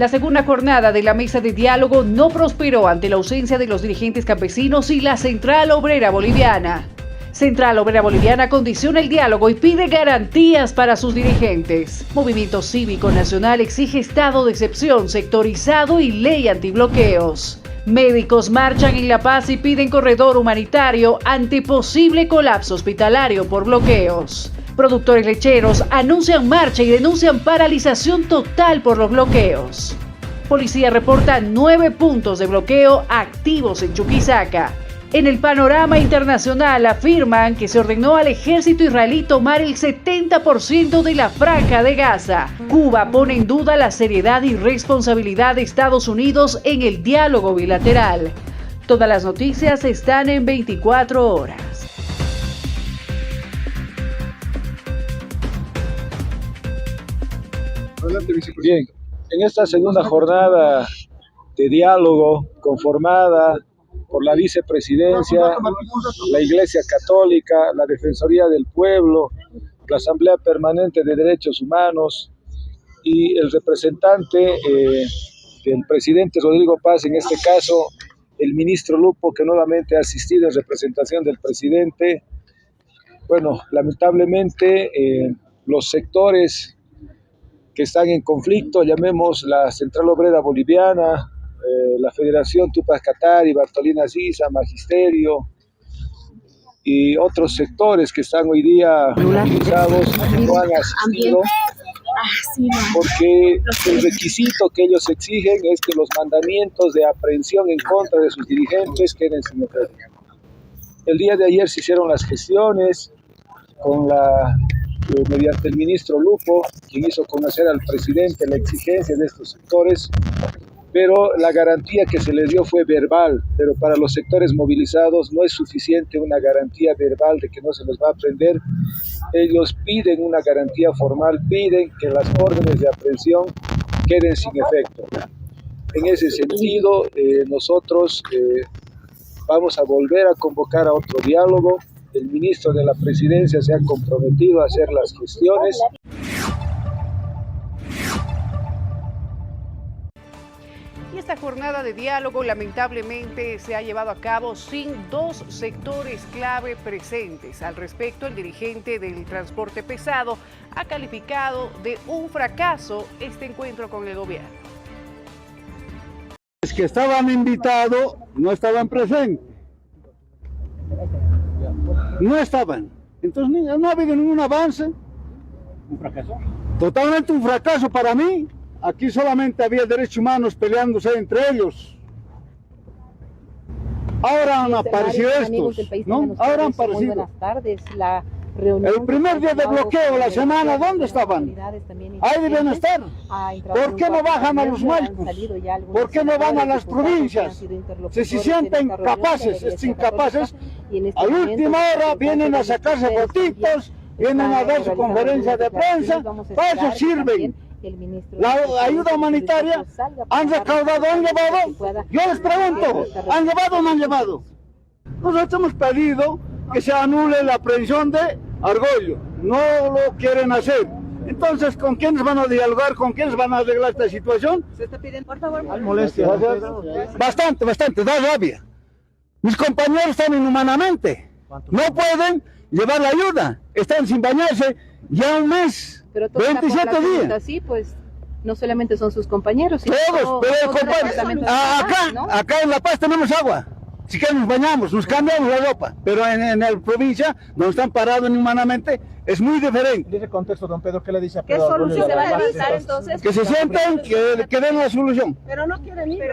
La segunda jornada de la mesa de diálogo no prosperó ante la ausencia de los dirigentes campesinos y la Central Obrera Boliviana. Central Obrera Boliviana condiciona el diálogo y pide garantías para sus dirigentes. Movimiento Cívico Nacional exige estado de excepción sectorizado y ley antibloqueos. Médicos marchan en La Paz y piden corredor humanitario ante posible colapso hospitalario por bloqueos. Productores lecheros anuncian marcha y denuncian paralización total por los bloqueos. Policía reporta 9 puntos de bloqueo activos en Chuquisaca. En el panorama internacional afirman que se ordenó al ejército israelí tomar el 70% de la franja de Gaza. Cuba pone en duda la seriedad y responsabilidad de Estados Unidos en el diálogo bilateral. Todas las noticias están en 24 horas. Bien, en esta segunda jornada de diálogo conformada por la vicepresidencia, la Iglesia Católica, la Defensoría del Pueblo, la Asamblea Permanente de Derechos Humanos y el representante del presidente Rodrigo Paz, en este caso el ministro Lupo, que nuevamente ha asistido en representación del presidente. Bueno, lamentablemente los sectores que están en conflicto, llamemos la Central Obrera Boliviana, la Federación Tupac Katari, Bartolina Sisa, Magisterio y otros sectores que están hoy día movilizados, no han asistido porque el requisito que ellos exigen es que los mandamientos de aprehensión en contra de sus dirigentes queden sin efecto. El día de ayer se hicieron las gestiones mediante el ministro Lupo, quien hizo conocer al presidente la exigencia de estos sectores, pero la garantía que se les dio fue verbal, pero para los sectores movilizados no es suficiente una garantía verbal de que no se les va a prender. Ellos piden una garantía formal, piden que las órdenes de aprehensión queden sin efecto. En ese sentido, nosotros vamos a volver a convocar a otro diálogo. El ministro de la Presidencia se ha comprometido a hacer las gestiones. Y esta jornada de diálogo lamentablemente se ha llevado a cabo sin 2 sectores clave presentes. Al respecto, el dirigente del transporte pesado ha calificado de un fracaso este encuentro con el gobierno. Los que estaban invitados no estaban presentes. No estaban. Entonces no ha habido ningún avance. ¿Un fracaso? Totalmente un fracaso para mí. Aquí solamente había derechos humanos peleándose entre ellos. Ahora han aparecido estos, ¿no? Ahora han aparecido. Buenas tardes. El primer día de bloqueo, la semana, ¿dónde estaban? Ahí deben estar. ¿Por qué no bajan a los Malcos? ¿Por qué no van a las provincias? Si se sienten capaces, incapaces, a la última hora vienen a sacarse fotitos, vienen a dar su conferencia de prensa, para eso sirven. La ayuda humanitaria, ¿han recaudado, han llevado? Yo les pregunto, ¿han llevado o no han llevado? Nosotros hemos pedido que se anule la aprehensión de Argollo, no lo quieren hacer. Entonces, ¿con quiénes van a dialogar? ¿Con quiénes van a arreglar esta situación? Se está pidiendo, por favor, Molestia. Bastante, da rabia. Mis compañeros están inhumanamente, no pueden llevar la ayuda, están sin bañarse ya un mes. Pero toda 27 la población días. está así, pues no solamente son sus compañeros, sino Todos, pero acá en La Paz tenemos agua. Si que nos bañamos, nos cambiamos la ropa, pero en la provincia donde están parados inhumanamente es muy diferente. En ese contexto, don Pedro, ¿qué le dice a ¿qué Pedro solución se va a Argollo? levantar entonces? Que se sienten, que den la solución. Pero no quieren ir.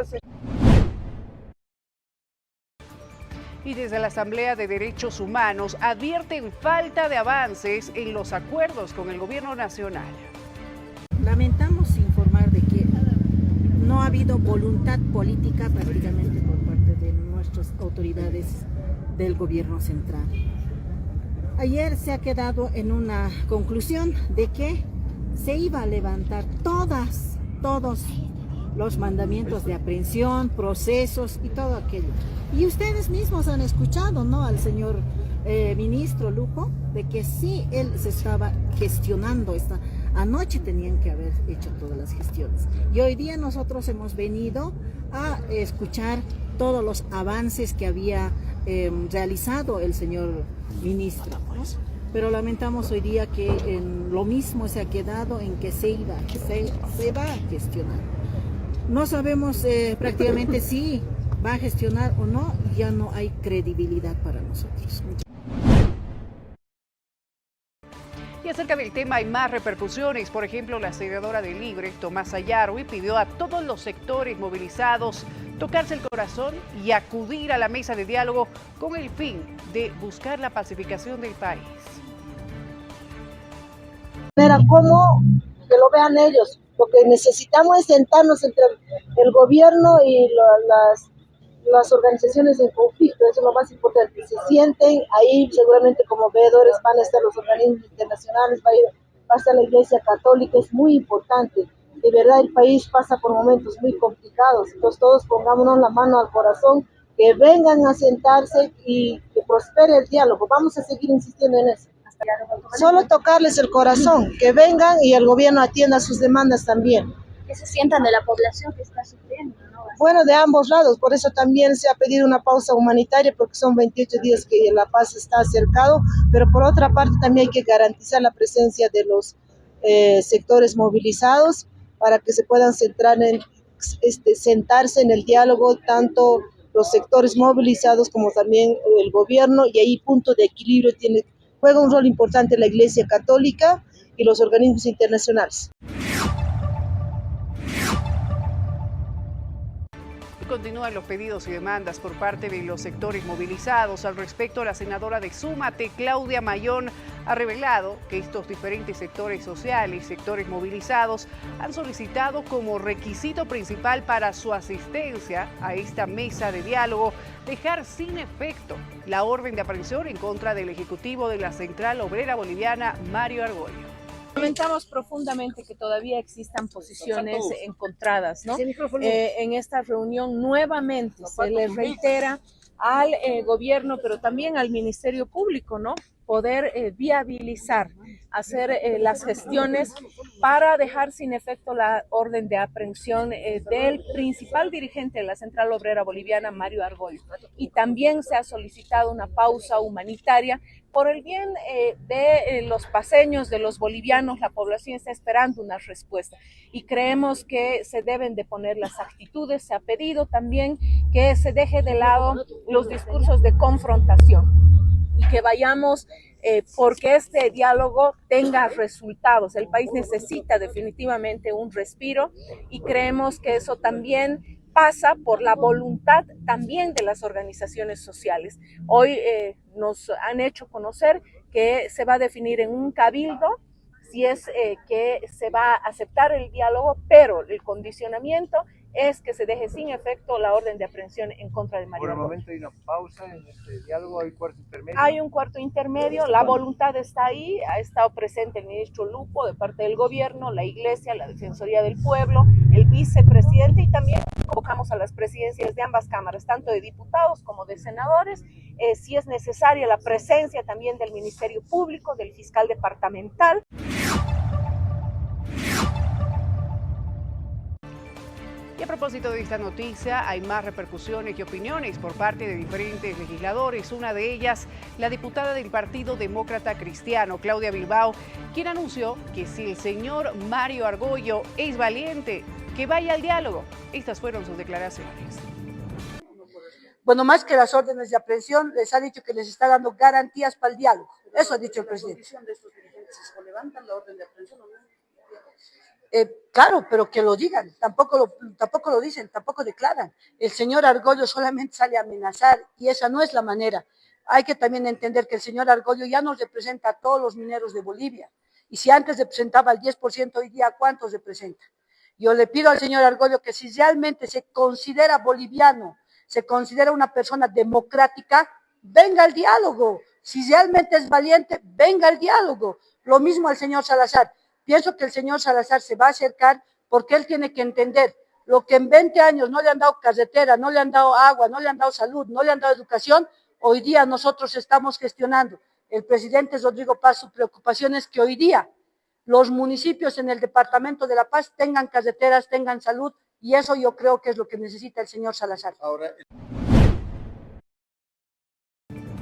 Y desde la Asamblea de Derechos Humanos advierten falta de avances en los acuerdos con el gobierno nacional. Lamentamos informar de que no ha habido voluntad política prácticamente por parte de nuestras autoridades del gobierno central. Ayer se ha quedado en una conclusión de que se iba a levantar todos los mandamientos de aprehensión, procesos y todo aquello. Y ustedes mismos han escuchado, ¿no?, al señor ministro Lupo de que sí él se estaba gestionando anoche tenían que haber hecho todas las gestiones y hoy día nosotros hemos venido a escuchar todos los avances que había realizado el señor ministro, ¿no? Pero lamentamos hoy día que lo mismo se ha quedado en que se va a gestionar. No sabemos prácticamente si va a gestionar o no, ya no hay credibilidad para nosotros. Y acerca del tema hay más repercusiones. Por ejemplo, la senadora de Libre, Tomás Ayarwi, pidió a todos los sectores movilizados tocarse el corazón y acudir a la mesa de diálogo con el fin de buscar la pacificación del país. Como que lo vean ellos, lo que necesitamos es sentarnos entre el gobierno y las organizaciones en conflicto, eso es lo más importante, se sienten ahí, seguramente como veedores van a estar los organismos internacionales, va a estar la Iglesia Católica, es muy importante, de verdad el país pasa por momentos muy complicados, entonces todos pongámonos la mano al corazón, que vengan a sentarse y que prospere el diálogo, vamos a seguir insistiendo en eso. Solo tocarles el corazón, que vengan y el gobierno atienda sus demandas también. Que se sientan de la población que está sufriendo, ¿no? Bueno, de ambos lados, por eso también se ha pedido una pausa humanitaria, porque son 28 días que la paz está acercado, pero por otra parte también hay que garantizar la presencia de los sectores movilizados para que se puedan sentarse en el diálogo, tanto los sectores movilizados como también el gobierno, y ahí punto de equilibrio juega un rol importante la Iglesia Católica y los organismos internacionales. Continúan los pedidos y demandas por parte de los sectores movilizados. Al respecto, la senadora de Súmate, Claudia Mayón, ha revelado que estos diferentes sectores sociales, sectores movilizados, han solicitado como requisito principal para su asistencia a esta mesa de diálogo dejar sin efecto la orden de aprehensión en contra del ejecutivo de la Central Obrera Boliviana, Mario Argollo. Lamentamos profundamente que todavía existan posiciones encontradas, ¿no? En esta reunión nuevamente se le reitera al gobierno, pero también al Ministerio Público, ¿no? Poder viabilizar, hacer las gestiones para dejar sin efecto la orden de aprehensión del principal dirigente de la Central Obrera Boliviana, Mario Argollo. Y también se ha solicitado una pausa humanitaria por el bien de los paseños, de los bolivianos. La población está esperando una respuesta y creemos que se deben de poner las actitudes. Se ha pedido también que se deje de lado los discursos de confrontación y que vayamos porque este diálogo tenga resultados. El país necesita definitivamente un respiro y creemos que eso también pasa por la voluntad también de las organizaciones sociales. Hoy nos han hecho conocer que se va a definir en un cabildo si es que se va a aceptar el diálogo, pero el condicionamiento es que se deje sin efecto la orden de aprehensión en contra de Mario Argollo. Por el momento hay una pausa en este diálogo, hay cuarto intermedio. Hay un cuarto intermedio, la voluntad está ahí, ha estado presente el ministro Lupo de parte del gobierno, la Iglesia, la Defensoría del Pueblo, el vicepresidente, y también convocamos a las presidencias de ambas cámaras, tanto de diputados como de senadores, si es necesaria la presencia también del Ministerio Público, del fiscal departamental. Y a propósito de esta noticia, hay más repercusiones y opiniones por parte de diferentes legisladores. Una de ellas, la diputada del Partido Demócrata Cristiano, Claudia Bilbao, quien anunció que si el señor Mario Argollo es valiente, que vaya al diálogo. Estas fueron sus declaraciones. Bueno, más que las órdenes de aprehensión, les ha dicho que les está dando garantías para el diálogo. Eso ha dicho el presidente. ¿O levantan la orden de aprehensión o no? Claro, pero que lo digan, tampoco lo dicen, tampoco declaran. El señor Argollo solamente sale a amenazar y esa no es la manera. Hay que también entender que el señor Argollo ya no representa a todos los mineros de Bolivia. Y si antes representaba al 10%, hoy día ¿cuántos representa? Yo le pido al señor Argollo que si realmente se considera boliviano, se considera una persona democrática, venga al diálogo. Si realmente es valiente, venga al diálogo. Lo mismo al señor Salazar. Pienso que el señor Salazar se va a acercar porque él tiene que entender lo que en 20 años no le han dado carretera, no le han dado agua, no le han dado salud, no le han dado educación. Hoy día nosotros estamos gestionando, el presidente Rodrigo Paz, su preocupación es que hoy día los municipios en el departamento de La Paz tengan carreteras, tengan salud, y eso yo creo que es lo que necesita el señor Salazar.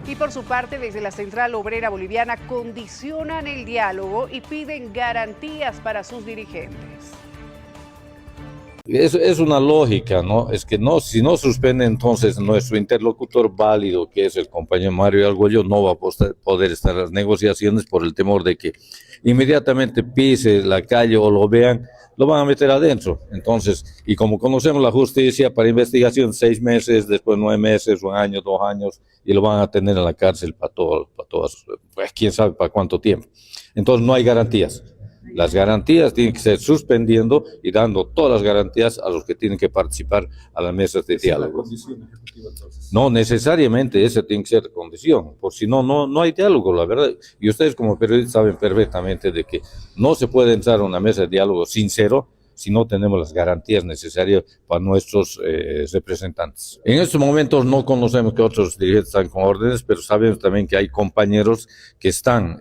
Y por su parte, desde la Central Obrera Boliviana condicionan el diálogo y piden garantías para sus dirigentes. Es una lógica, ¿no? Es que no, si no suspende, entonces nuestro interlocutor válido, que es el compañero Mario Argüello, no va a poder estar en las negociaciones por el temor de que inmediatamente pise la calle o lo vean, lo van a meter adentro. Entonces, y como conocemos la justicia, para investigación 6 meses, después 9 meses, 1 año, 2 años, y lo van a tener en la cárcel para todas, pues quién sabe para cuánto tiempo. Entonces no hay garantías. Las garantías tienen que ser suspendiendo y dando todas las garantías a los que tienen que participar a las mesas de diálogo. ¿Esa es la condición ejecutiva, entonces? No necesariamente esa tiene que ser la condición, por si no hay diálogo, la verdad. Y ustedes como periodistas saben perfectamente de que no se puede entrar a una mesa de diálogo sincero si no tenemos las garantías necesarias para nuestros representantes. En estos momentos no conocemos que otros dirigentes están con órdenes, pero sabemos también que hay compañeros que están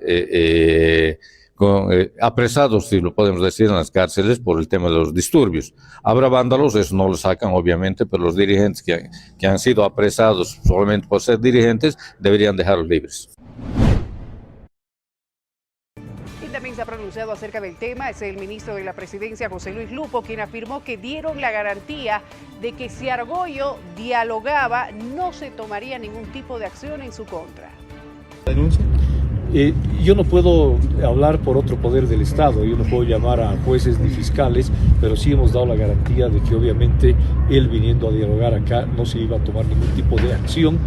apresados, si lo podemos decir, en las cárceles por el tema de los disturbios. Habrá vándalos, eso no lo sacan obviamente, pero los dirigentes que han sido apresados solamente por ser dirigentes deberían dejarlos libres. Y también se ha pronunciado acerca del tema, es el ministro de la Presidencia, José Luis Lupo, quien afirmó que dieron la garantía de que si Argüello dialogaba, no se tomaría ningún tipo de acción en su contra. ¿Denuncia? Yo no puedo hablar por otro poder del Estado, yo no puedo llamar a jueces ni fiscales, pero sí hemos dado la garantía de que obviamente él viniendo a dialogar acá no se iba a tomar ningún tipo de acción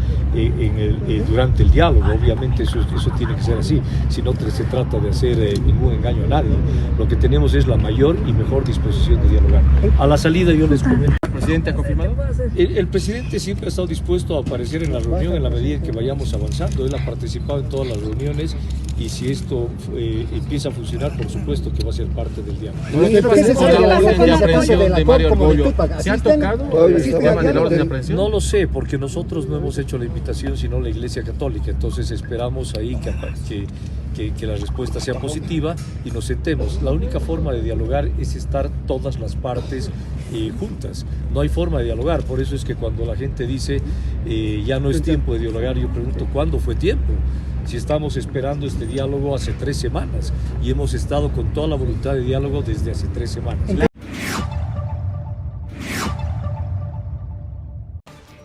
durante el diálogo. Obviamente eso tiene que ser así, si no se trata de hacer ningún engaño a nadie. Lo que tenemos es la mayor y mejor disposición de dialogar. A la salida yo les comento. ¿El presidente ha confirmado? El presidente siempre ha estado dispuesto a aparecer en la reunión en la medida en que vayamos avanzando. Él ha participado en todas las reuniones y si esto empieza a funcionar, por supuesto que va a ser parte del diálogo. ¿La orden de aprehensión de Mario Argüello se ha tocado el sistema de la orden de aprehensión? No lo sé, porque nosotros no hemos hecho la invitación, sino la Iglesia Católica. Entonces esperamos ahí que la respuesta sea positiva y nos sentemos. La única forma de dialogar es estar todas las partes juntas. No hay forma de dialogar, por eso es que cuando la gente dice ya no es tiempo de dialogar, yo pregunto, ¿cuándo fue tiempo? Si estamos esperando este diálogo hace 3 semanas y hemos estado con toda la voluntad de diálogo desde hace 3 semanas.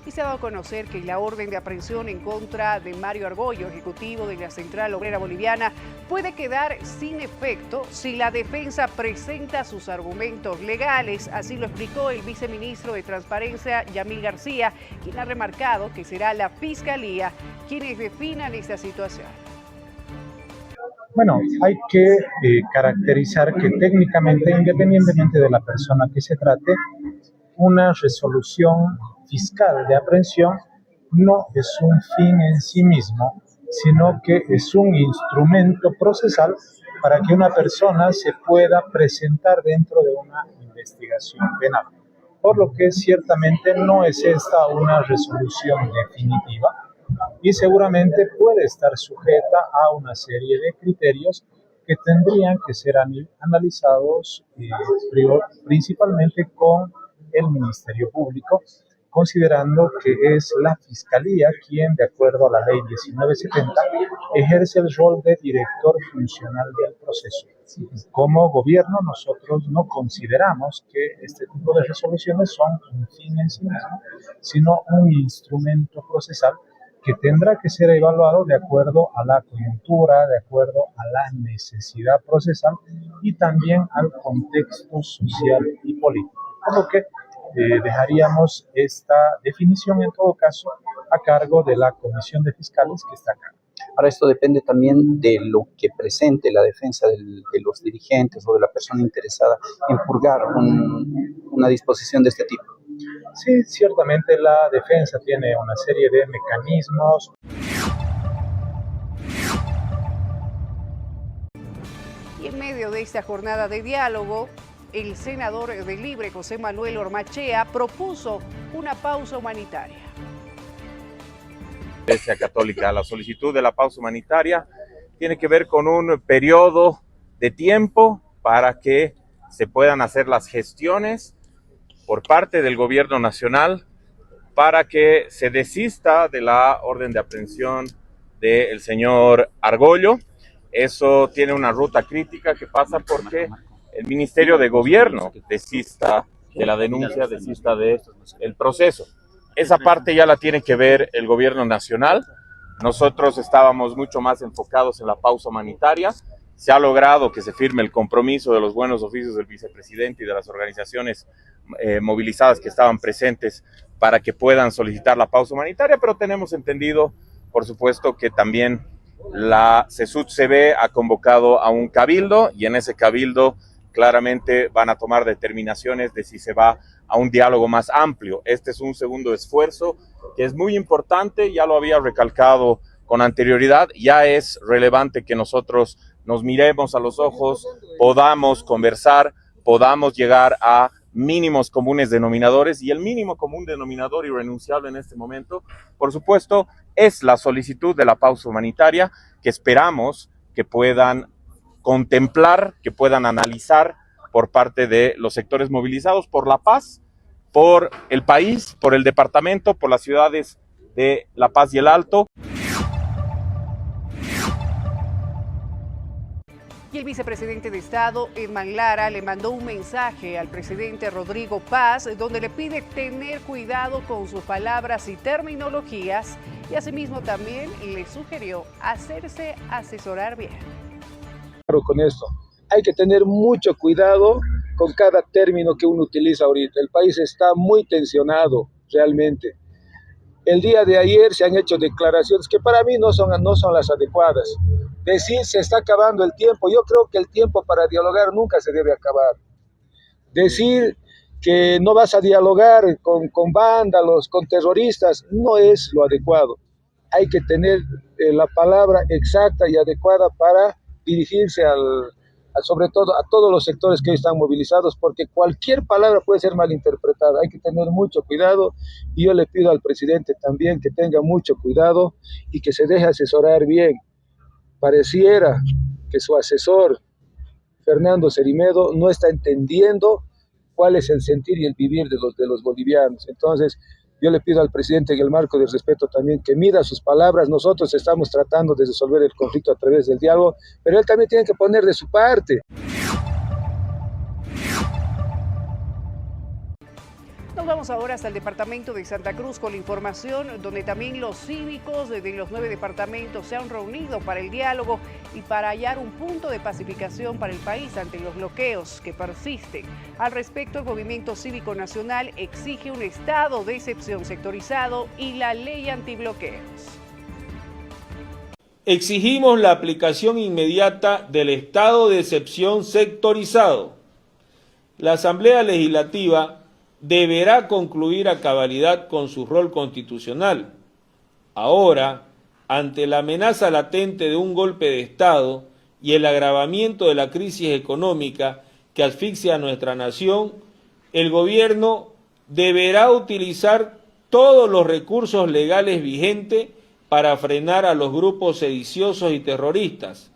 Y se ha dado a conocer que la orden de aprehensión en contra de Mario Argüello, ejecutivo de la Central Obrera Boliviana, puede quedar sin efecto si la defensa presenta sus argumentos legales. Así lo explicó el viceministro de Transparencia, Yamil García, quien ha remarcado que será la Fiscalía quienes definan esta situación. Bueno, hay que caracterizar que técnicamente, independientemente de la persona que se trate, una resolución fiscal de aprehensión no es un fin en sí mismo, sino que es un instrumento procesal para que una persona se pueda presentar dentro de una investigación penal. Por lo que ciertamente no es esta una resolución definitiva y seguramente puede estar sujeta a una serie de criterios que tendrían que ser analizados principalmente con el Ministerio Público, considerando que es la Fiscalía quien, de acuerdo a la Ley 1970, ejerce el rol de director funcional del proceso. Como gobierno, nosotros no consideramos que este tipo de resoluciones son un fin en sí mismo, sino un instrumento procesal que tendrá que ser evaluado de acuerdo a la coyuntura, de acuerdo a la necesidad procesal y también al contexto social y político. Por lo que dejaríamos esta definición en todo caso a cargo de la Comisión de Fiscales que está acá. Ahora esto depende también de lo que presente la defensa de los dirigentes o de la persona interesada en purgar una disposición de este tipo. Sí, ciertamente la defensa tiene una serie de mecanismos. Y en medio de esta jornada de diálogo, el senador de Libre, José Manuel Ormachea, propuso una pausa humanitaria. Iglesia Católica. La solicitud de la pausa humanitaria tiene que ver con un periodo de tiempo para que se puedan hacer las gestiones por parte del gobierno nacional para que se desista de la orden de aprehensión del señor Argollo. Eso tiene una ruta crítica que pasa porque el Ministerio de Gobierno desista de la denuncia, desista del proceso. Esa parte ya la tiene que ver el gobierno nacional. Nosotros estábamos mucho más enfocados en la pausa humanitaria. Se ha logrado que se firme el compromiso de los buenos oficios del vicepresidente y de las organizaciones movilizadas que estaban presentes para que puedan solicitar la pausa humanitaria, pero tenemos entendido, por supuesto, que también la CESUD-CB ha convocado a un cabildo y en ese cabildo claramente van a tomar determinaciones de si se va a un diálogo más amplio. Este es un segundo esfuerzo que es muy importante, ya lo había recalcado con anterioridad, ya es relevante que nosotros nos miremos a los ojos, podamos conversar, podamos llegar a mínimos comunes denominadores, y el mínimo común denominador irrenunciable en este momento, por supuesto, es la solicitud de la pausa humanitaria que esperamos que puedan contemplar, que puedan analizar por parte de los sectores movilizados por la paz, por el país, por el departamento, por las ciudades de La Paz y El Alto. Y el vicepresidente de Estado, Edman Lara, le mandó un mensaje al presidente Rodrigo Paz, donde le pide tener cuidado con sus palabras y terminologías, y asimismo también le sugirió hacerse asesorar bien. Claro, con esto, hay que tener mucho cuidado con cada término que uno utiliza ahorita. El país está muy tensionado, realmente. El día de ayer se han hecho declaraciones que para mí no son las adecuadas. Decir se está acabando el tiempo, yo creo que el tiempo para dialogar nunca se debe acabar. Decir que no vas a dialogar con vándalos, con terroristas, no es lo adecuado. Hay que tener la palabra exacta y adecuada para dirigirse sobre todo a todos los sectores que hoy están movilizados, porque cualquier palabra puede ser malinterpretada. Hay que tener mucho cuidado, y yo le pido al presidente también que tenga mucho cuidado y que se deje asesorar bien. Pareciera que su asesor, Fernando Cerimedo, no está entendiendo cuál es el sentir y el vivir de los bolivianos. Entonces, yo le pido al presidente, en el marco del respeto también, que mida sus palabras. Nosotros estamos tratando de resolver el conflicto a través del diálogo, pero él también tiene que poner de su parte. Nos vamos ahora hasta el departamento de Santa Cruz con la información donde también los cívicos de los 9 departamentos se han reunido para el diálogo y para hallar un punto de pacificación para el país ante los bloqueos que persisten. Al respecto, el Movimiento Cívico Nacional exige un estado de excepción sectorizado y la ley antibloqueos. Exigimos la aplicación inmediata del estado de excepción sectorizado. La Asamblea Legislativa deberá concluir a cabalidad con su rol constitucional. Ahora, ante la amenaza latente de un golpe de Estado y el agravamiento de la crisis económica que asfixia a nuestra nación, el gobierno deberá utilizar todos los recursos legales vigentes para frenar a los grupos sediciosos y terroristas,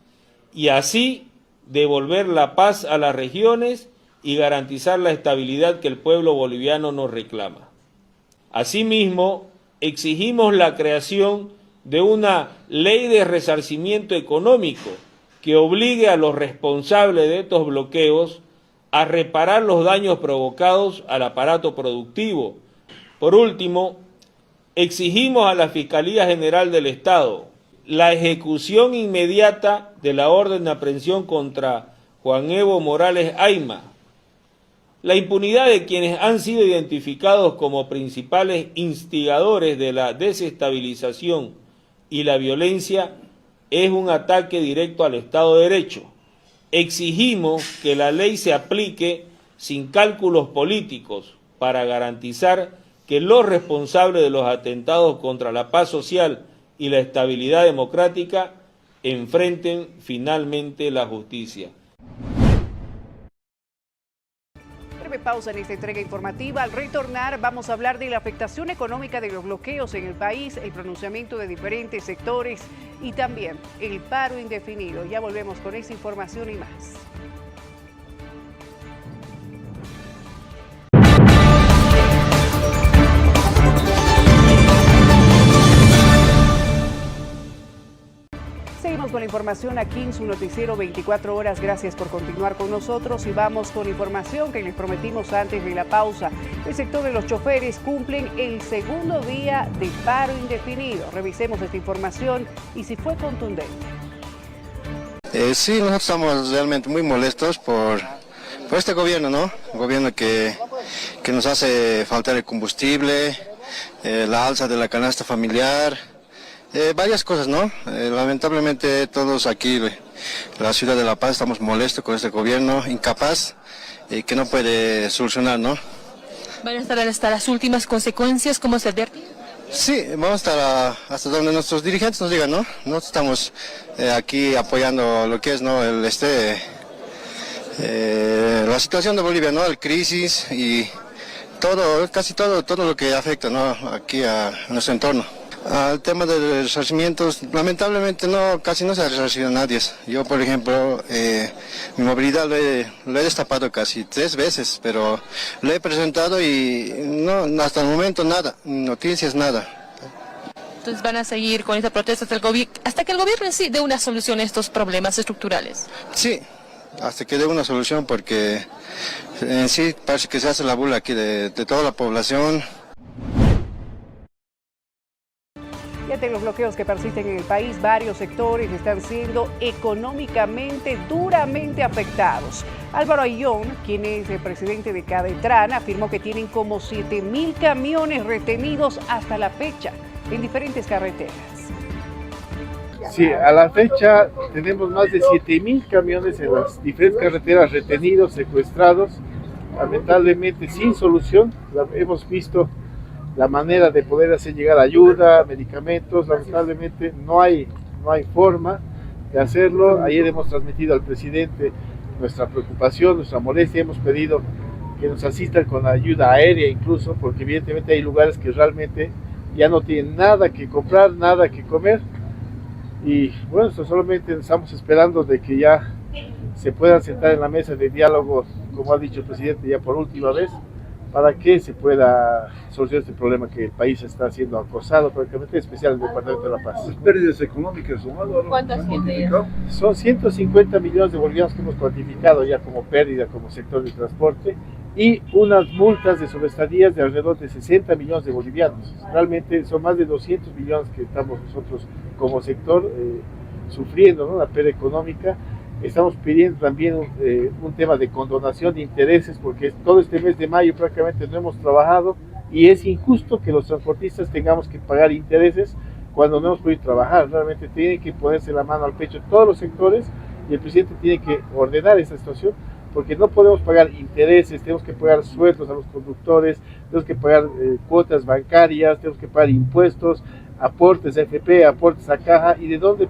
y así devolver la paz a las regiones y garantizar la estabilidad que el pueblo boliviano nos reclama. Asimismo, exigimos la creación de una ley de resarcimiento económico que obligue a los responsables de estos bloqueos a reparar los daños provocados al aparato productivo. Por último, exigimos a la Fiscalía General del Estado la ejecución inmediata de la orden de aprehensión contra Juan Evo Morales Ayma. La impunidad de quienes han sido identificados como principales instigadores de la desestabilización y la violencia es un ataque directo al Estado de Derecho. Exigimos que la ley se aplique sin cálculos políticos para garantizar que los responsables de los atentados contra la paz social y la estabilidad democrática enfrenten finalmente la justicia. pausa en esta entrega informativa. Al retornar vamos a hablar de la afectación económica de los bloqueos en el país, el pronunciamiento de diferentes sectores y también el paro indefinido. Ya volvemos con esa información y más. Seguimos con la información aquí en su noticiero 24 horas. Gracias por continuar con nosotros y vamos con información que les prometimos antes de la pausa. El sector de los choferes cumplen el segundo día de paro indefinido. Revisemos esta información y si fue contundente. Sí, nosotros estamos realmente muy molestos por este gobierno, ¿no? Un gobierno que nos hace faltar el combustible, la alza de la canasta familiar. Varias cosas, ¿no? Lamentablemente todos aquí, la ciudad de La Paz, estamos molestos con este gobierno incapaz y que no puede solucionar, ¿no? ¿Van a estar hasta las últimas consecuencias, como se advierte? Sí, vamos a estar hasta donde nuestros dirigentes nos digan, ¿no? Nosotros estamos aquí apoyando lo que es, ¿no? La situación de Bolivia, ¿no? La crisis y casi todo lo que afecta, ¿no? Aquí a nuestro entorno. Al tema de los resarcimientos, lamentablemente casi no se ha resarcido nadie. Yo, por ejemplo, mi movilidad lo he destapado casi 3 veces, pero lo he presentado y no, hasta el momento nada, noticias nada. Entonces van a seguir con esta protesta hasta que el gobierno en sí dé una solución a estos problemas estructurales. Sí, hasta que dé una solución, porque en sí parece que se hace la burla aquí de toda la población. Y ante los bloqueos que persisten en el país, varios sectores están siendo económicamente duramente afectados. Álvaro Ayllón, quien es el presidente de Cadetran, afirmó que tienen como 7.000 camiones retenidos hasta la fecha en diferentes carreteras. Sí, a la fecha tenemos más de 7.000 camiones en las diferentes carreteras retenidos, secuestrados, lamentablemente sin solución. Hemos visto la manera de poder hacer llegar ayuda, medicamentos, lamentablemente no hay forma de hacerlo. Ayer hemos transmitido al presidente nuestra preocupación, nuestra molestia, hemos pedido que nos asistan con ayuda aérea incluso, porque evidentemente hay lugares que realmente ya no tienen nada que comprar, nada que comer, y bueno, solamente estamos esperando de que ya se puedan sentar en la mesa de diálogo, como ha dicho el presidente ya por última vez, para que se pueda solucionar este problema que el país está siendo acosado, prácticamente, especial el Departamento de La Paz. ¿Las pérdidas económicas son algo? ¿Cuántas gente? Son 150 millones de bolivianos que hemos cuantificado ya como pérdida como sector de transporte y unas multas de sobreestadías de alrededor de 60 millones de bolivianos. Realmente son más de 200 millones que estamos nosotros como sector sufriendo, ¿no? La pérdida económica. Estamos pidiendo también un tema de condonación de intereses, porque todo este mes de mayo prácticamente no hemos trabajado y es injusto que los transportistas tengamos que pagar intereses cuando no hemos podido trabajar. Realmente tienen que ponerse la mano al pecho todos los sectores y el presidente tiene que ordenar esta situación, porque no podemos pagar intereses, tenemos que pagar sueldos a los conductores, tenemos que pagar cuotas bancarias, tenemos que pagar impuestos, aportes a AFP, aportes a caja, y de dónde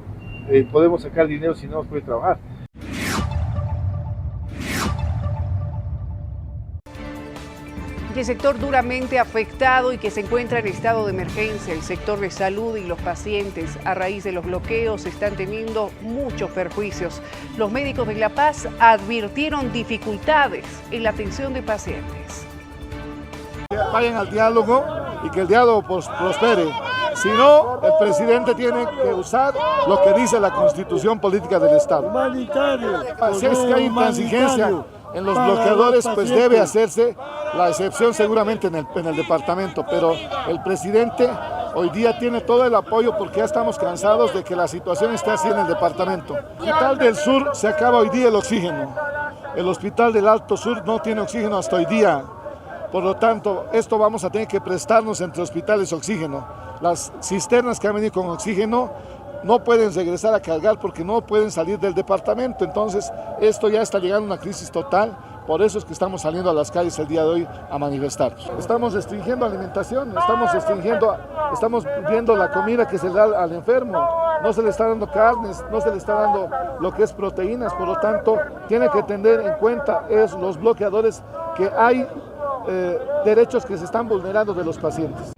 podemos sacar dinero si no hemos podido trabajar. El sector duramente afectado y que se encuentra en estado de emergencia, el sector de salud y los pacientes a raíz de los bloqueos están teniendo muchos perjuicios. Los médicos de La Paz advirtieron dificultades en la atención de pacientes. Vayan al diálogo y que el diálogo prospere. Si no, el presidente tiene que usar lo que dice la Constitución Política del Estado. Si es que hay intransigencia en los bloqueadores, pues debe hacerse la excepción seguramente en el departamento, pero el presidente hoy día tiene todo el apoyo porque ya estamos cansados de que la situación esté así en el departamento. En el Hospital del Sur se acaba hoy día el oxígeno, el Hospital del Alto Sur no tiene oxígeno hasta hoy día, por lo tanto esto vamos a tener que prestarnos entre hospitales oxígeno. Las cisternas que han venido con oxígeno no pueden regresar a cargar porque no pueden salir del departamento, entonces esto ya está llegando a una crisis total, por eso es que estamos saliendo a las calles el día de hoy a manifestarnos. Estamos restringiendo alimentación, estamos viendo la comida que se da al enfermo, no se le está dando carnes, no se le está dando lo que es proteínas, por lo tanto, tiene que tener en cuenta los bloqueadores que hay derechos que se están vulnerando de los pacientes.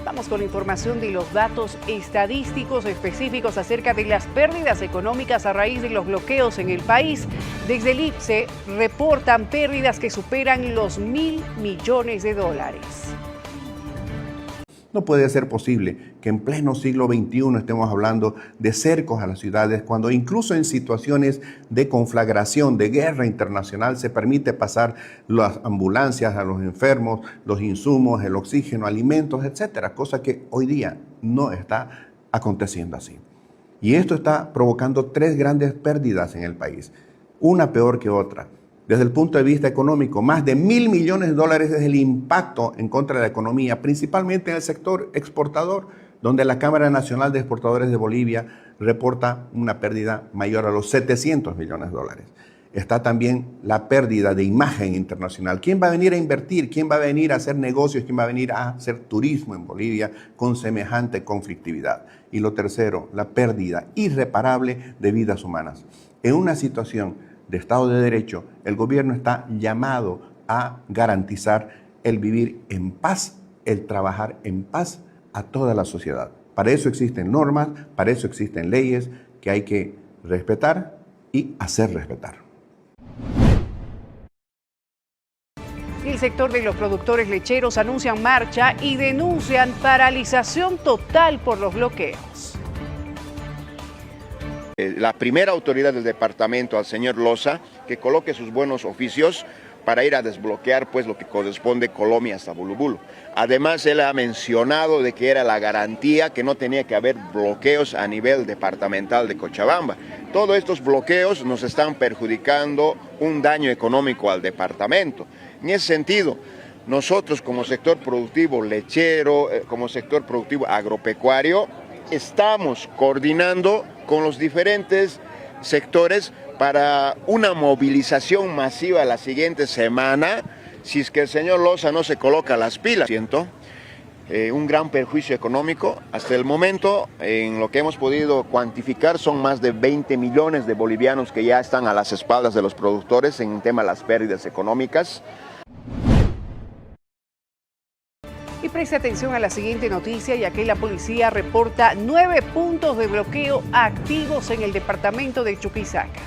Vamos con información de los datos estadísticos específicos acerca de las pérdidas económicas a raíz de los bloqueos en el país. Desde el IPSE reportan pérdidas que superan los $1.000 millones. No puede ser posible que en pleno siglo XXI estemos hablando de cercos a las ciudades, cuando incluso en situaciones de conflagración, de guerra internacional, se permite pasar las ambulancias a los enfermos, los insumos, el oxígeno, alimentos, etcétera, cosa que hoy día no está aconteciendo así. Y esto está provocando 3 grandes pérdidas en el país, una peor que otra. Desde el punto de vista económico, más de $1.000 millones es el impacto en contra de la economía, principalmente en el sector exportador, donde la Cámara Nacional de Exportadores de Bolivia reporta una pérdida mayor a los $700 millones. Está también la pérdida de imagen internacional. ¿Quién va a venir a invertir? ¿Quién va a venir a hacer negocios? ¿Quién va a venir a hacer turismo en Bolivia con semejante conflictividad? Y lo tercero, la pérdida irreparable de vidas humanas. En una situación de Estado de Derecho, el gobierno está llamado a garantizar el vivir en paz, el trabajar en paz a toda la sociedad. Para eso existen normas, para eso existen leyes que hay que respetar y hacer respetar. El sector de los productores lecheros anuncian marcha y denuncian paralización total por los bloqueos. La primera autoridad del departamento, al señor Loza, que coloque sus buenos oficios para ir a desbloquear pues lo que corresponde Colombia hasta Bulubulu. Además, él ha mencionado de que era la garantía que no tenía que haber bloqueos a nivel departamental de Cochabamba. Todos estos bloqueos nos están perjudicando un daño económico al departamento. En ese sentido, nosotros como sector productivo lechero, como sector productivo agropecuario, estamos coordinando con los diferentes sectores para una movilización masiva la siguiente semana, si es que el señor Loza no se coloca las pilas. Siento un gran perjuicio económico. Hasta el momento, en lo que hemos podido cuantificar, son más de 20 millones de bolivianos que ya están a las espaldas de los productores en el tema de las pérdidas económicas. Y preste atención a la siguiente noticia, ya que la policía reporta 9 puntos de bloqueo activos en el departamento de Chuquisaca.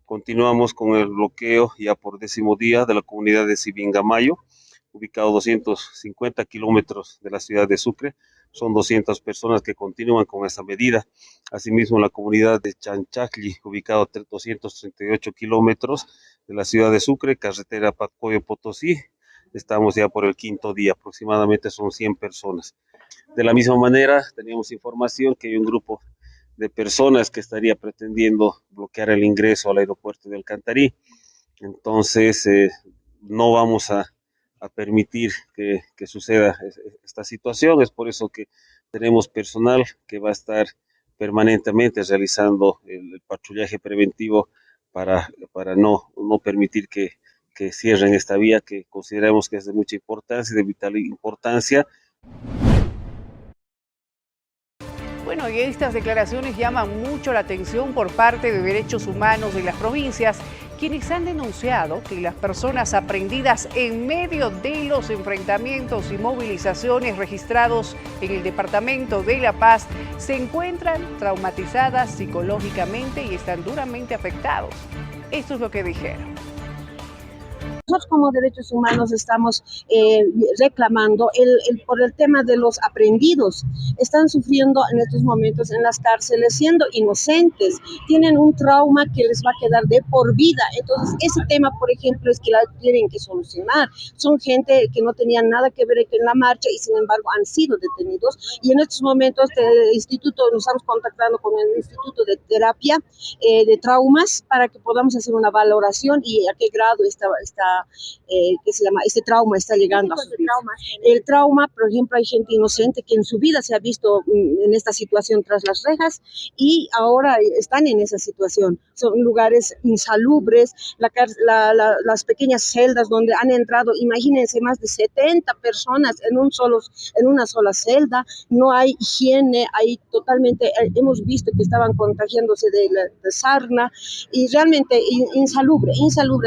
Continuamos con el bloqueo ya por 10º día de la comunidad de Sibingamayo, ubicado 250 kilómetros de la ciudad de Sucre. Son 200 personas que continúan con esta medida. Asimismo, la comunidad de Chanchajli, ubicado a 238 kilómetros de la ciudad de Sucre, carretera Patcoyo-Potosí. Estamos ya por el 5º día, aproximadamente son 100 personas. De la misma manera, teníamos información que hay un grupo de personas que estaría pretendiendo bloquear el ingreso al aeropuerto de Alcantarí. Entonces, no vamos a permitir que suceda esta situación. Es por eso que tenemos personal que va a estar permanentemente realizando el patrullaje preventivo para no permitir que cierren esta vía que consideramos que es de mucha importancia, de vital importancia. Bueno, y estas declaraciones llaman mucho la atención por parte de Derechos Humanos de las provincias, quienes han denunciado que las personas aprehendidas en medio de los enfrentamientos y movilizaciones registrados en el departamento de La Paz se encuentran traumatizadas psicológicamente y están duramente afectados. Esto es lo que dijeron. Nosotros como derechos humanos estamos reclamando por el tema de los aprehendidos. Están sufriendo en estos momentos en las cárceles siendo inocentes. Tienen un trauma que les va a quedar de por vida. Entonces ese tema, por ejemplo, es que la tienen que solucionar. Son gente que no tenían nada que ver en la marcha y sin embargo han sido detenidos. Y en estos momentos el instituto, nos estamos contactando con el Instituto de Terapia de Traumas para que podamos hacer una valoración y a qué grado está este trauma está llegando a su vida. El trauma, por ejemplo, hay gente inocente que en su vida se ha visto en esta situación tras las rejas y ahora están en esa situación. Son lugares insalubres, las pequeñas celdas donde han entrado, imagínense, más de 70 personas en una sola celda, no hay higiene, hay totalmente, hemos visto que estaban contagiándose de sarna y realmente insalubre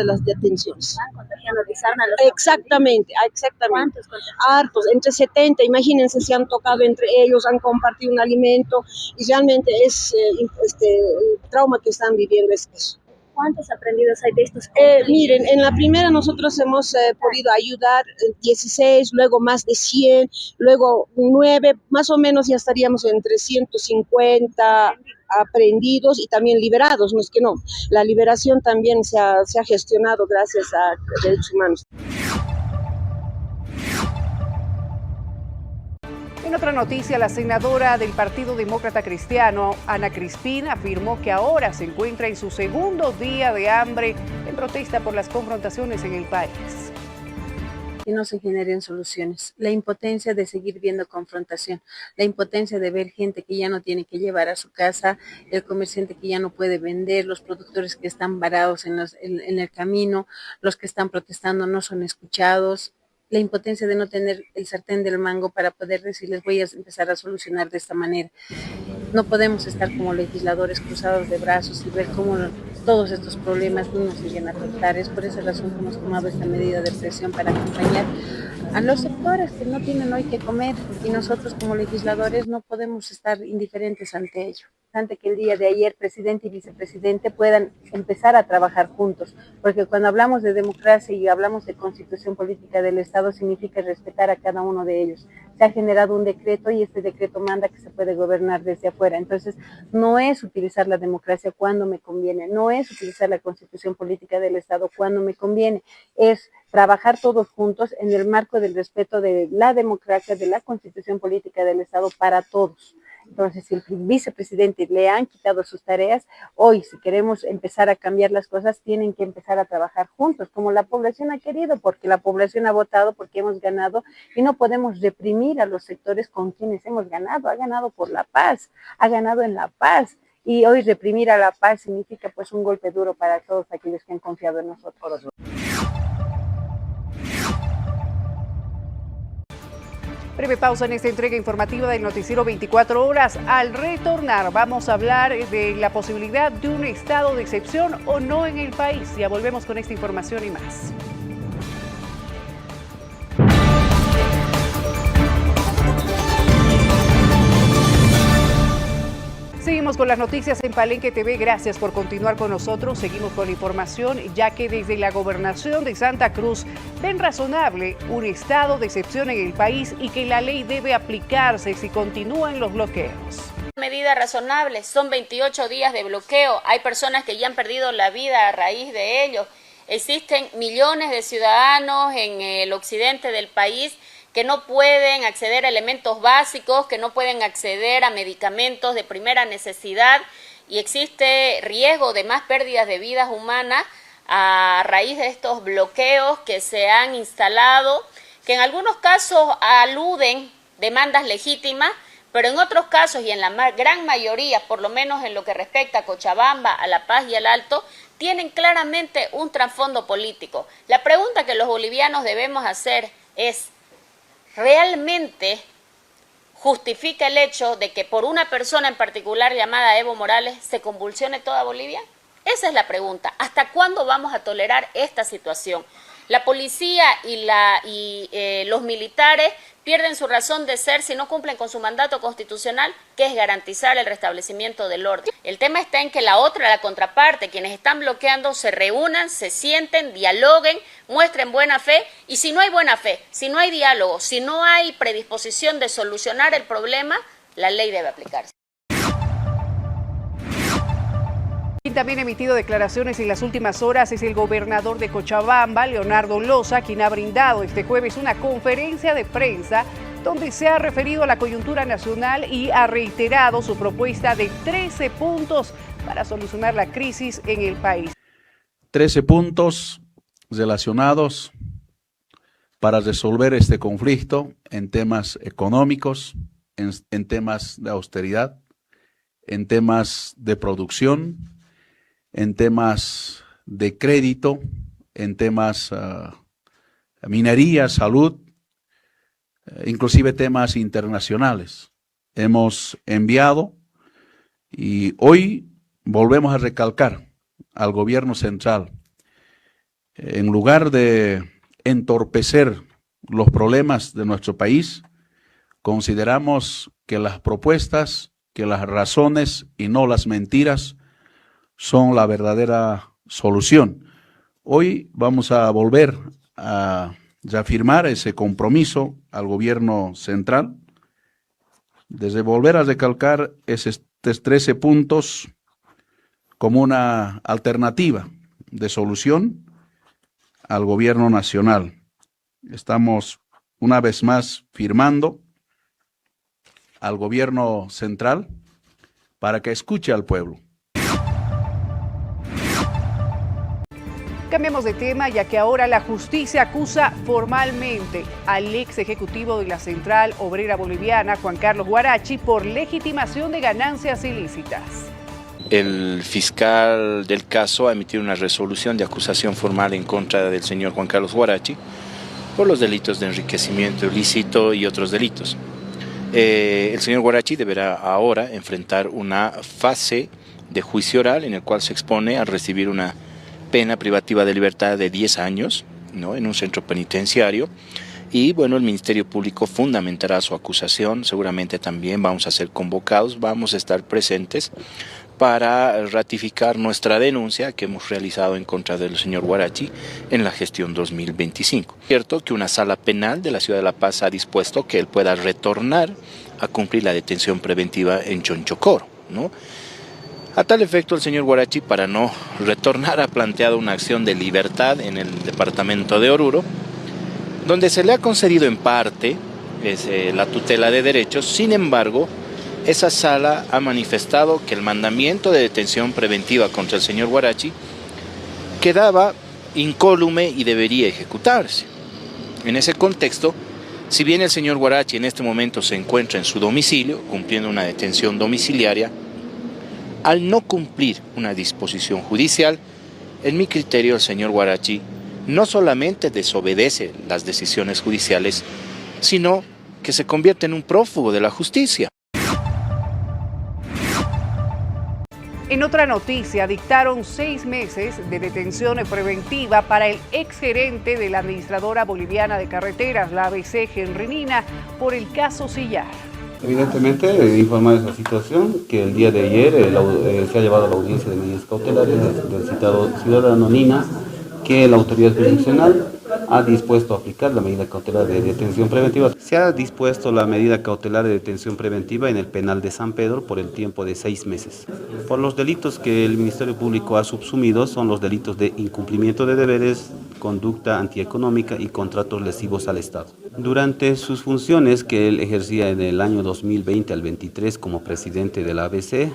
las detenciones. ¿Están contagiando de sarna? Exactamente. ¿Cuántos? Hartos, entre 70, imagínense, se han tocado entre ellos, han compartido un alimento y realmente es el trauma que están viviendo es eso. ¿Cuántos aprendidos hay de estos? Miren, en la primera nosotros hemos podido ayudar 16, luego más de 100, luego 9, más o menos ya estaríamos entre 150 aprendidos y también liberados, no es que no. La liberación también se ha gestionado gracias a derechos humanos. En otra noticia, la senadora del Partido Demócrata Cristiano, Ana Crispín, afirmó que ahora se encuentra en su segundo día de hambre en protesta por las confrontaciones en el país. Que no se generen soluciones, la impotencia de seguir viendo confrontación, la impotencia de ver gente que ya no tiene que llevar a su casa, el comerciante que ya no puede vender, los productores que están varados en el camino, los que están protestando no son escuchados, la impotencia de no tener el sartén del mango para poder decirles voy a empezar a solucionar de esta manera. No podemos estar como legisladores cruzados de brazos y ver cómo todos estos problemas no nos siguen a tratar. Es por esa razón que hemos tomado esta medida de presión para acompañar a los sectores que no tienen hoy que comer y nosotros como legisladores no podemos estar indiferentes ante ello. Ante que el día de ayer presidente y vicepresidente puedan empezar a trabajar juntos, porque cuando hablamos de democracia y hablamos de constitución política del Estado significa respetar a cada uno de ellos. Se ha generado un decreto y este decreto manda que se puede gobernar desde afuera, entonces no es utilizar la democracia cuando me conviene, no es utilizar la constitución política del Estado cuando me conviene, es trabajar todos juntos en el marco del respeto de la democracia, de la constitución política del Estado para todos. Entonces, si el vicepresidente le han quitado sus tareas, hoy si queremos empezar a cambiar las cosas, tienen que empezar a trabajar juntos, como la población ha querido, porque la población ha votado, porque hemos ganado, y no podemos reprimir a los sectores con quienes hemos ganado. Ha ganado por la paz, ha ganado en la paz, y hoy reprimir a la paz significa pues un golpe duro para todos aquellos que han confiado en nosotros. Breve pausa en esta entrega informativa del Noticiero 24 Horas. Al retornar vamos a hablar de la posibilidad de un estado de excepción o no en el país. Ya volvemos con esta información y más. Seguimos con las noticias en Palenque TV. Gracias por continuar con nosotros. Seguimos con la información, ya que desde la Gobernación de Santa Cruz ven razonable un estado de excepción en el país y que la ley debe aplicarse si continúan los bloqueos. Medida razonable, son 28 días de bloqueo. Hay personas que ya han perdido la vida a raíz de ello. Existen millones de ciudadanos en el occidente del país que no pueden acceder a elementos básicos, que no pueden acceder a medicamentos de primera necesidad y existe riesgo de más pérdidas de vidas humanas a raíz de estos bloqueos que se han instalado, que en algunos casos aluden demandas legítimas, pero en otros casos y en la gran mayoría, por lo menos en lo que respecta a Cochabamba, a La Paz y al Alto, tienen claramente un trasfondo político. La pregunta que los bolivianos debemos hacer es, ¿realmente justifica el hecho de que por una persona en particular llamada Evo Morales se convulsione toda Bolivia? Esa es la pregunta. ¿Hasta cuándo vamos a tolerar esta situación? La policía y los militares pierden su razón de ser si no cumplen con su mandato constitucional, que es garantizar el restablecimiento del orden. El tema está en que la contraparte, quienes están bloqueando, se reúnan, se sienten, dialoguen, muestren buena fe, y si no hay buena fe, si no hay diálogo, si no hay predisposición de solucionar el problema, la ley debe aplicarse. Quien también ha emitido declaraciones en las últimas horas es el gobernador de Cochabamba, Leonardo Loza, quien ha brindado este jueves una conferencia de prensa donde se ha referido a la coyuntura nacional y ha reiterado su propuesta de 13 puntos para solucionar la crisis en el país. 13 puntos relacionados para resolver este conflicto en temas económicos, en temas de austeridad, en temas de producción, en temas de crédito, en temas minería, salud, inclusive temas internacionales. Hemos enviado y hoy volvemos a recalcar al gobierno central, en lugar de entorpecer los problemas de nuestro país, consideramos que las propuestas, que las razones y no las mentiras son la verdadera solución. Hoy vamos a volver a reafirmar ese compromiso al gobierno central, desde volver a recalcar esos 13 puntos como una alternativa de solución al gobierno nacional. Estamos una vez más firmando al gobierno central para que escuche al pueblo. Cambiamos de tema, ya que ahora la justicia acusa formalmente al ex ejecutivo de la Central Obrera Boliviana, Juan Carlos Huarachi, por legitimación de ganancias ilícitas. El fiscal del caso ha emitido una resolución de acusación formal en contra del señor Juan Carlos Huarachi por los delitos de enriquecimiento ilícito y otros delitos. El señor Huarachi deberá ahora enfrentar una fase de juicio oral en el cual se expone a recibir una pena privativa de libertad de 10 años, ¿no?, en un centro penitenciario. Y bueno, el Ministerio Público fundamentará su acusación. Seguramente también vamos a ser convocados, vamos a estar presentes para ratificar nuestra denuncia que hemos realizado en contra del señor Huarachi en la gestión 2025. Es cierto que una sala penal de la ciudad de La Paz ha dispuesto que él pueda retornar a cumplir la detención preventiva en Chonchocoro, ¿no? A tal efecto, el señor Huarachi, para no retornar, ha planteado una acción de libertad en el departamento de Oruro, donde se le ha concedido en parte la tutela de derechos. Sin embargo, esa sala ha manifestado que el mandamiento de detención preventiva contra el señor Huarachi quedaba incólume y debería ejecutarse. En ese contexto, si bien el señor Huarachi en este momento se encuentra en su domicilio, cumpliendo una detención domiciliaria, al no cumplir una disposición judicial, en mi criterio el señor Huarachi no solamente desobedece las decisiones judiciales, sino que se convierte en un prófugo de la justicia. En otra noticia, dictaron 6 meses de detención preventiva para el exgerente de la Administradora Boliviana de Carreteras, la ABC, Henry Nina, por el caso Sillar. Evidentemente, informar esa situación, que el día de ayer se ha llevado a la audiencia de medidas cautelares del citado ciudadano Nina, que la autoridad jurisdiccional ha dispuesto a aplicar la medida cautelar de detención preventiva. Se ha dispuesto la medida cautelar de detención preventiva en el penal de San Pedro por el tiempo de 6 meses. Por los delitos que el Ministerio Público ha subsumido son los delitos de incumplimiento de deberes, conducta antieconómica y contratos lesivos al Estado. Durante sus funciones que él ejercía en el año 2020 al 23 como presidente de la ABC,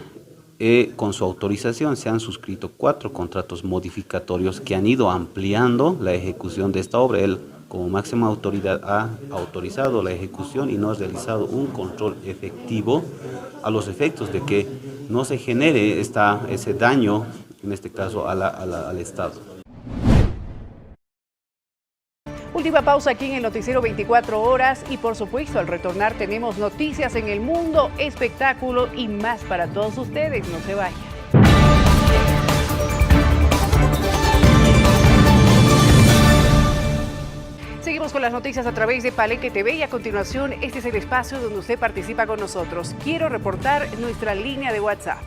con su autorización se han suscrito 4 contratos modificatorios que han ido ampliando la ejecución de esta obra. Él, como máxima autoridad, ha autorizado la ejecución y no ha realizado un control efectivo a los efectos de que no se genere ese daño, en este caso al Estado. Última pausa aquí en el Noticiero 24 Horas y por supuesto al retornar tenemos noticias en el mundo, espectáculo y más para todos ustedes. No se vayan. Seguimos con las noticias a través de Palenque TV y a continuación este es el espacio donde usted participa con nosotros. Quiero reportar nuestra línea de WhatsApp.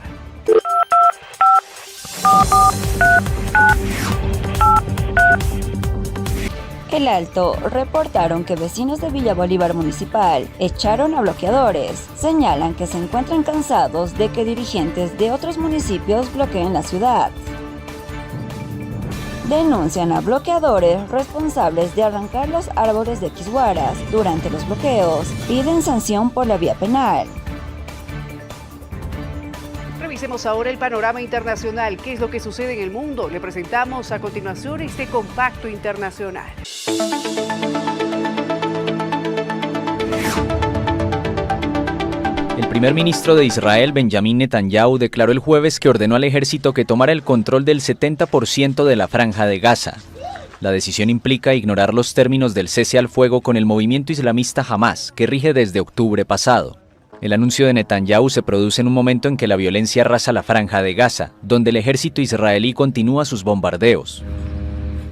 El Alto reportaron que vecinos de Villa Bolívar Municipal echaron a bloqueadores. Señalan que se encuentran cansados de que dirigentes de otros municipios bloqueen la ciudad. Denuncian a bloqueadores responsables de arrancar los árboles de Quisguaras durante los bloqueos. Piden sanción por la vía penal. Revisemos ahora el panorama internacional. ¿Qué es lo que sucede en el mundo? Le presentamos a continuación este compacto internacional. El primer ministro de Israel, Benjamín Netanyahu, declaró el jueves que ordenó al ejército que tomara el control del 70% de la franja de Gaza. La decisión implica ignorar los términos del cese al fuego con el movimiento islamista Hamas, que rige desde octubre pasado. El anuncio de Netanyahu se produce en un momento en que la violencia arrasa la franja de Gaza, donde el ejército israelí continúa sus bombardeos.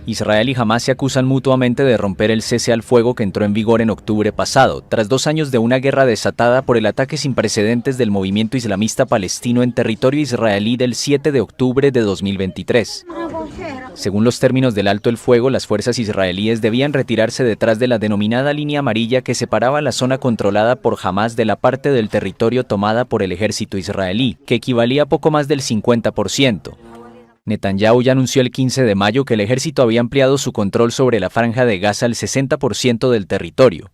Israel y Hamas se acusan mutuamente de romper el cese al fuego que entró en vigor en octubre pasado, tras 2 años de una guerra desatada por el ataque sin precedentes del movimiento islamista palestino en territorio israelí del 7 de octubre de 2023. Según los términos del alto el fuego, las fuerzas israelíes debían retirarse detrás de la denominada línea amarilla que separaba la zona controlada por Hamas de la parte del territorio tomada por el ejército israelí, que equivalía a poco más del 50%. Netanyahu ya anunció el 15 de mayo que el ejército había ampliado su control sobre la franja de Gaza al 60% del territorio.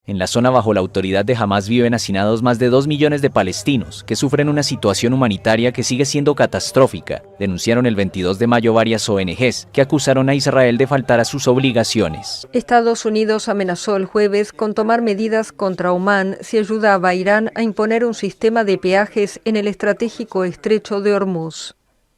En la zona bajo la autoridad de Hamas viven hacinados más de 2 millones de palestinos, que sufren una situación humanitaria que sigue siendo catastrófica, denunciaron el 22 de mayo varias ONGs, que acusaron a Israel de faltar a sus obligaciones. Estados Unidos amenazó el jueves con tomar medidas contra Omán si ayudaba a Irán a imponer un sistema de peajes en el estratégico estrecho de Hormuz.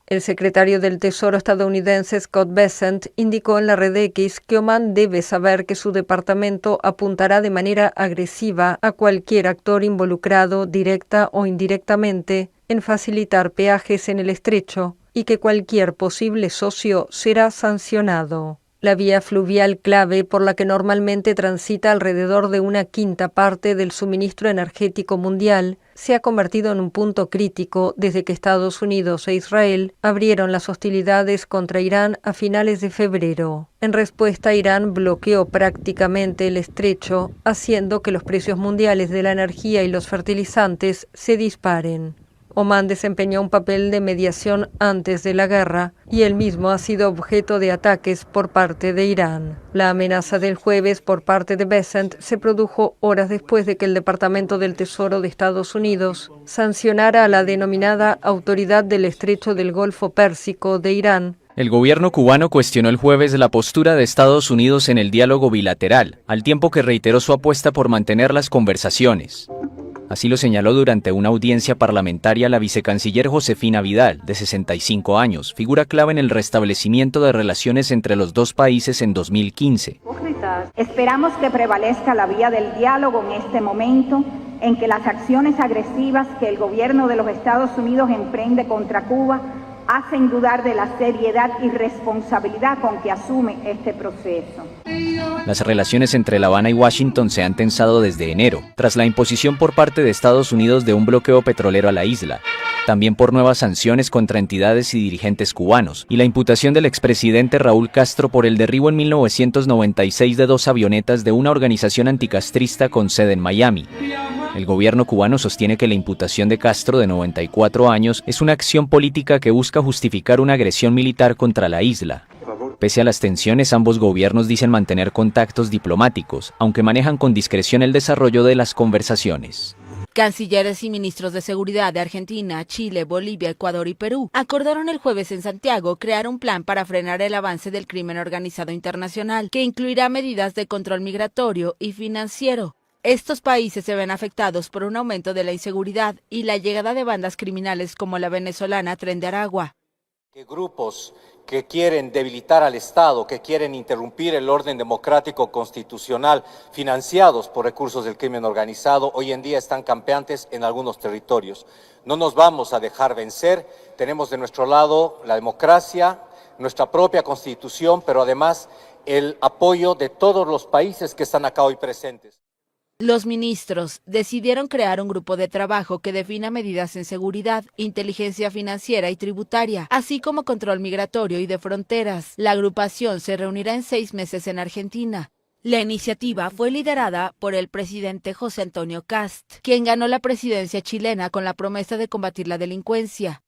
El secretario del Tesoro estadounidense Scott Bessent indicó en la red X que Omán debe saber que su departamento apuntará de manera agresiva a cualquier actor involucrado directa o indirectamente en facilitar peajes en el estrecho y que cualquier posible socio será sancionado. La vía fluvial clave por la que normalmente transita alrededor de 1/5 parte del suministro energético mundial se ha convertido en un punto crítico desde que Estados Unidos e Israel abrieron las hostilidades contra Irán a finales de febrero. En respuesta, Irán bloqueó prácticamente el estrecho, haciendo que los precios mundiales de la energía y los fertilizantes se disparen. Omán desempeñó un papel de mediación antes de la guerra y él mismo ha sido objeto de ataques por parte de Irán. La amenaza del jueves por parte de Bessent se produjo horas después de que el Departamento del Tesoro de Estados Unidos sancionara a la denominada Autoridad del Estrecho del Golfo Pérsico de Irán. El gobierno cubano cuestionó el jueves la postura de Estados Unidos en el diálogo bilateral, al tiempo que reiteró su apuesta por mantener las conversaciones. Así lo señaló durante una audiencia parlamentaria la vicecanciller Josefina Vidal, de 65 años, figura clave en el restablecimiento de relaciones entre los dos países en 2015. Esperamos que prevalezca la vía del diálogo en este momento en que las acciones agresivas que el gobierno de los Estados Unidos emprende contra Cuba hacen dudar de la seriedad y responsabilidad con que asume este proceso. Las relaciones entre La Habana y Washington se han tensado desde enero, tras la imposición por parte de Estados Unidos de un bloqueo petrolero a la isla, también por nuevas sanciones contra entidades y dirigentes cubanos, y la imputación del expresidente Raúl Castro por el derribo en 1996 de 2 avionetas de una organización anticastrista con sede en Miami. El gobierno cubano sostiene que la imputación de Castro, de 94 años, es una acción política que busca justificar una agresión militar contra la isla. Pese a las tensiones, ambos gobiernos dicen mantener contactos diplomáticos, aunque manejan con discreción el desarrollo de las conversaciones. Cancilleres y ministros de seguridad de Argentina, Chile, Bolivia, Ecuador y Perú acordaron el jueves en Santiago crear un plan para frenar el avance del crimen organizado internacional, que incluirá medidas de control migratorio y financiero. Estos países se ven afectados por un aumento de la inseguridad y la llegada de bandas criminales como la venezolana Tren de Aragua. Grupos que quieren debilitar al Estado, que quieren interrumpir el orden democrático constitucional, financiados por recursos del crimen organizado, hoy en día están campeantes en algunos territorios. No nos vamos a dejar vencer, tenemos de nuestro lado la democracia, nuestra propia constitución, pero además el apoyo de todos los países que están acá hoy presentes. Los ministros decidieron crear un grupo de trabajo que defina medidas en seguridad, inteligencia financiera y tributaria, así como control migratorio y de fronteras. La agrupación se reunirá en 6 meses en Argentina. La iniciativa fue liderada por el presidente José Antonio Kast, quien ganó la presidencia chilena con la promesa de combatir la delincuencia.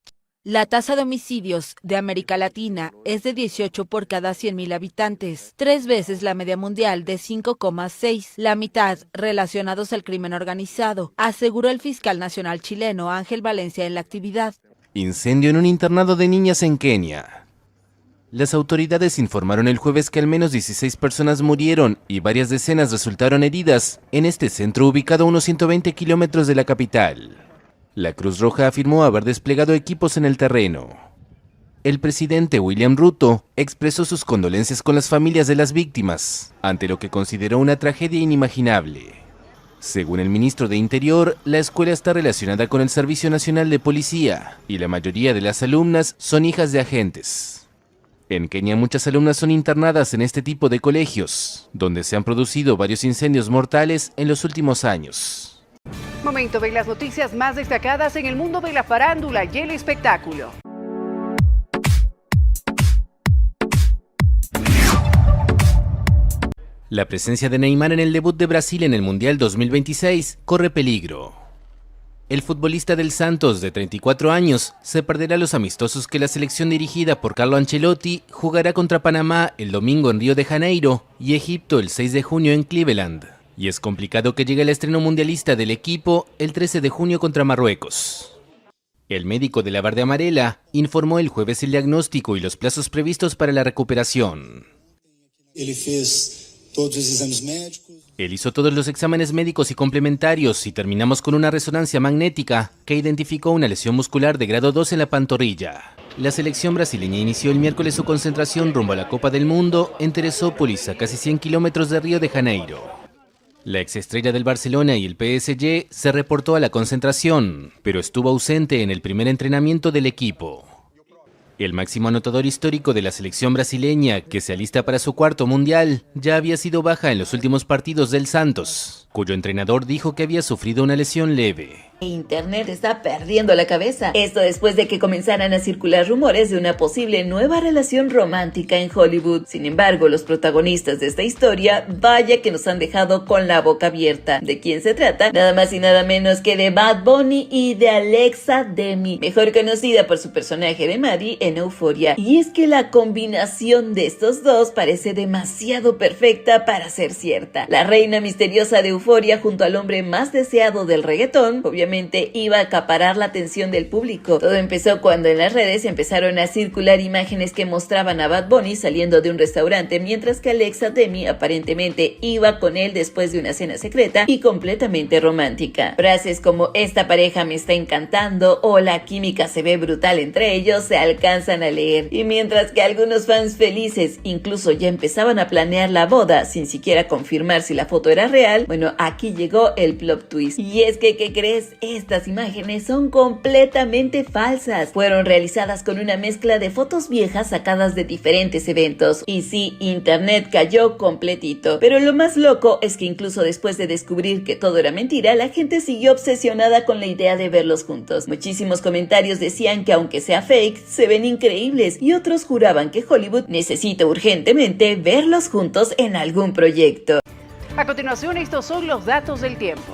La tasa de homicidios de América Latina es de 18 por cada 100.000 habitantes, 3 veces la media mundial de 5,6, la mitad relacionados al crimen organizado, aseguró el fiscal nacional chileno Ángel Valencia en la actividad. Incendio en un internado de niñas en Kenia. Las autoridades informaron el jueves que al menos 16 personas murieron y varias decenas resultaron heridas en este centro ubicado a unos 120 kilómetros de la capital. La Cruz Roja afirmó haber desplegado equipos en el terreno. El presidente William Ruto expresó sus condolencias con las familias de las víctimas, ante lo que consideró una tragedia inimaginable. Según el ministro de Interior, la escuela está relacionada con el Servicio Nacional de Policía y la mayoría de las alumnas son hijas de agentes. En Kenia muchas alumnas son internadas en este tipo de colegios, donde se han producido varios incendios mortales en los últimos años. Momento de las noticias más destacadas en el mundo de la farándula y el espectáculo. La presencia de Neymar en el debut de Brasil en el Mundial 2026 corre peligro. El futbolista del Santos, de 34 años, se perderá los amistosos que la selección dirigida por Carlo Ancelotti jugará contra Panamá el domingo en Río de Janeiro y Egipto el 6 de junio en Cleveland. Y es complicado que llegue el estreno mundialista del equipo el 13 de junio contra Marruecos. El médico de la Verde Amarela informó el jueves el diagnóstico y los plazos previstos para la recuperación. Él hizo todos los exámenes médicos y complementarios y terminamos con una resonancia magnética que identificó una lesión muscular de grado 2 en la pantorrilla. La selección brasileña inició el miércoles su concentración rumbo a la Copa del Mundo en Teresópolis, a casi 100 kilómetros de Río de Janeiro. La exestrella del Barcelona y el PSG se reportó a la concentración, pero estuvo ausente en el primer entrenamiento del equipo. El máximo anotador histórico de la selección brasileña, que se alista para su cuarto mundial, ya había sido baja en los últimos partidos del Santos, cuyo entrenador dijo que había sufrido una lesión leve. Internet está perdiendo la cabeza. Esto después de que comenzaran a circular rumores de una posible nueva relación romántica en Hollywood. Sin embargo, los protagonistas de esta historia, vaya que nos han dejado con la boca abierta. ¿De quién se trata? Nada más y nada menos que de Bad Bunny y de Alexa Demie, mejor conocida por su personaje de Maddie en Euphoria. Y es que la combinación de estos dos parece demasiado perfecta para ser cierta. La reina misteriosa de Euphoria junto al hombre más deseado del reggaetón, obviamente iba a acaparar la atención del público. Todo empezó cuando en las redes empezaron a circular imágenes que mostraban a Bad Bunny saliendo de un restaurante, mientras que Alexa Demie aparentemente iba con él después de una cena secreta y completamente romántica. Frases como "esta pareja me está encantando" o "la química se ve brutal entre ellos" se alcanzan a leer. Y mientras que algunos fans felices incluso ya empezaban a planear la boda sin siquiera confirmar si la foto era real, bueno, aquí llegó el plot twist. Y es que, ¿qué crees? Estas imágenes son completamente falsas. Fueron realizadas con una mezcla de fotos viejas sacadas de diferentes eventos. Y sí, internet cayó completito. Pero lo más loco es que incluso después de descubrir que todo era mentira, la gente siguió obsesionada con la idea de verlos juntos. Muchísimos comentarios decían que aunque sea fake, se ven increíbles, y otros juraban que Hollywood necesita urgentemente verlos juntos en algún proyecto. A continuación, estos son los datos del tiempo.